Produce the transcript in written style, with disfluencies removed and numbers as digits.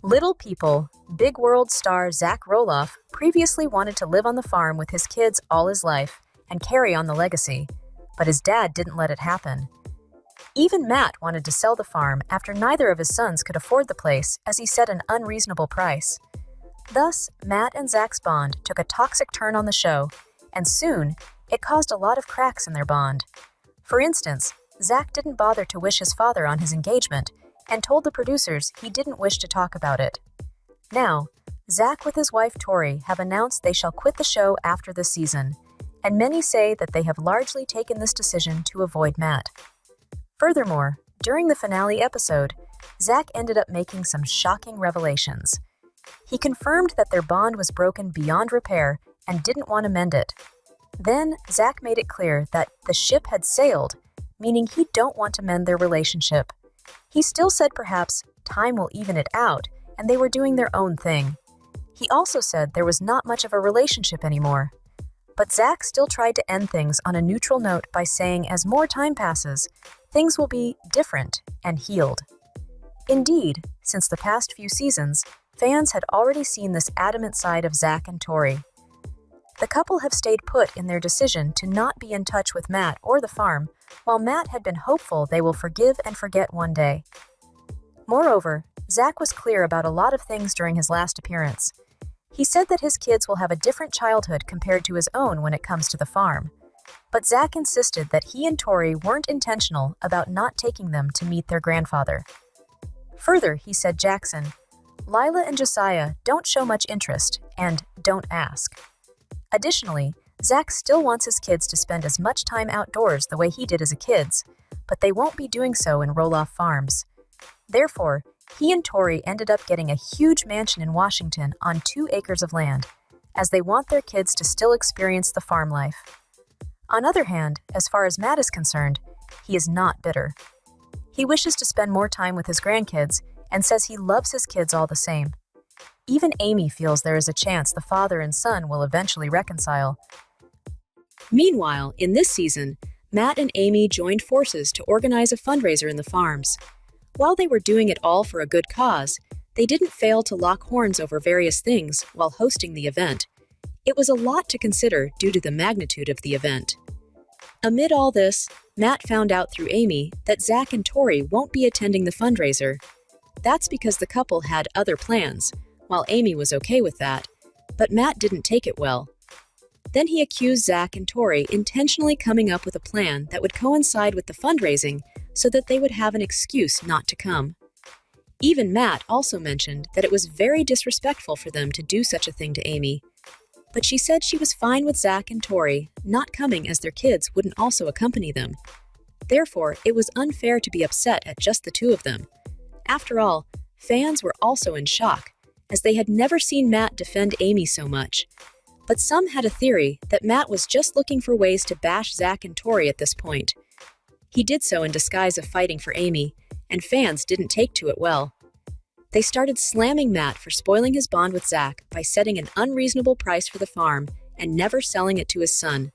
Little People, Big World star Zach Roloff previously wanted to live on the farm with his kids all his life and carry on the legacy, but his dad didn't let it happen. Even Matt wanted to sell the farm after neither of his sons could afford the place, as he set an unreasonable price. Thus, Matt and Zach's bond took a toxic turn on the show, and soon, it caused a lot of cracks in their bond. For instance, Zach didn't bother to wish his father on his engagement and told the producers he didn't wish to talk about it. Now, Zach with his wife Tori have announced they shall quit the show after this season, and many say that they have largely taken this decision to avoid Matt. Furthermore, during the finale episode, Zach ended up making some shocking revelations. He confirmed that their bond was broken beyond repair and didn't want to mend it. Then, Zach made it clear that the ship had sailed, meaning he don't want to mend their relationship. He still said perhaps time will even it out and they were doing their own thing. He also said there was not much of a relationship anymore. But Zach still tried to end things on a neutral note by saying as more time passes, things will be different and healed. Indeed, since the past few seasons, fans had already seen this adamant side of Zach and Tori. The couple have stayed put in their decision to not be in touch with Matt or the farm, while Matt had been hopeful they will forgive and forget one day. Moreover, Zach was clear about a lot of things during his last appearance. He said that his kids will have a different childhood compared to his own when it comes to the farm. But Zach insisted that he and Tori weren't intentional about not taking them to meet their grandfather. Further, he said Jackson, Lila and Josiah don't show much interest and don't ask. Additionally, Zach still wants his kids to spend as much time outdoors the way he did as a kid, but they won't be doing so in Roloff Farms. Therefore, he and Tori ended up getting a huge mansion in Washington on 2 acres of land, as they want their kids to still experience the farm life. On the other hand, as far as Matt is concerned, he is not bitter. He wishes to spend more time with his grandkids and says he loves his kids all the same. Even Amy feels there is a chance the father and son will eventually reconcile. Meanwhile, in this season, Matt and Amy joined forces to organize a fundraiser in the farms. While they were doing it all for a good cause, they didn't fail to lock horns over various things while hosting the event. It was a lot to consider due to the magnitude of the event. Amid all this, Matt found out through Amy that Zach and Tori won't be attending the fundraiser. That's because the couple had other plans, while Amy was okay with that, but Matt didn't take it well. Then he accused Zach and Tori intentionally coming up with a plan that would coincide with the fundraising so that they would have an excuse not to come. Even Matt also mentioned that it was very disrespectful for them to do such a thing to Amy, but she said she was fine with Zach and Tori not coming as their kids wouldn't also accompany them. Therefore, it was unfair to be upset at just the two of them. After all, fans were also in shock, as they had never seen Matt defend Amy so much. But some had a theory that Matt was just looking for ways to bash Zach and Tori at this point. He did so in disguise of fighting for Amy, and fans didn't take to it well. They started slamming Matt for spoiling his bond with Zach by setting an unreasonable price for the farm and never selling it to his son.